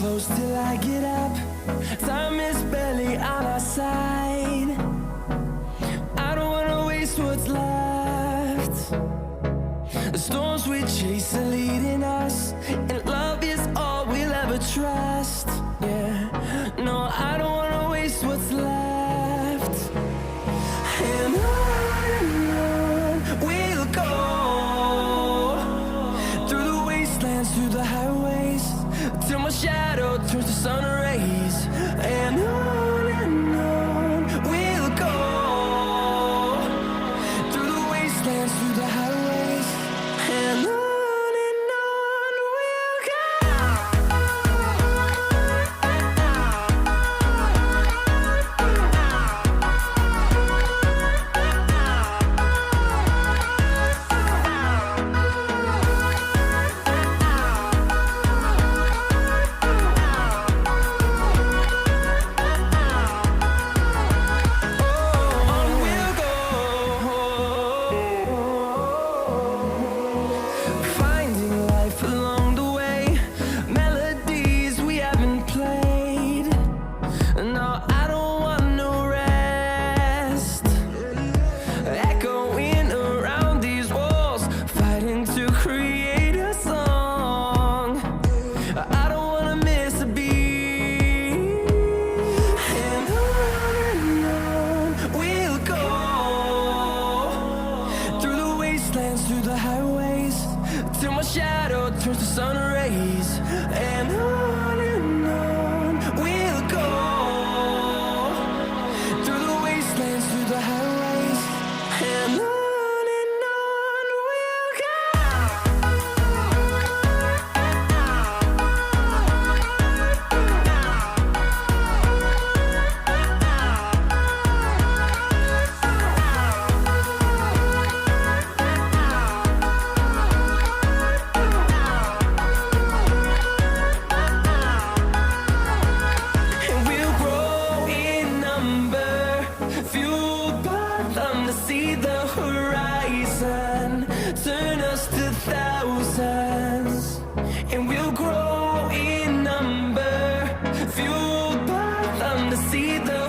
close till I get up. Time is barely on our side. I don't wanna waste what's left. The storms we chase are leading us, and love is all we'll ever trust. Yeah, no, I don't wanna waste what's left. And on we'll go, through the wastelands, through the highways, till my shadow turns to sun rays. And on we'll go, through the wastelands, through the highways, and on we'll go. Finding life along the way, melodies we haven't played. No, I don't want no rest. Echoing around these walls, fighting to create a song. I don't wanna miss a beat. And on we'll go, through the wastelands, through the highways, till my shadow turns to sun rays. And on we'll go, through the wastelands, through the highways, and on we'll go. And we'll grow in number, fueled by them to see the horizon, turn us to thousands. And we'll grow in number, fueled by them to see the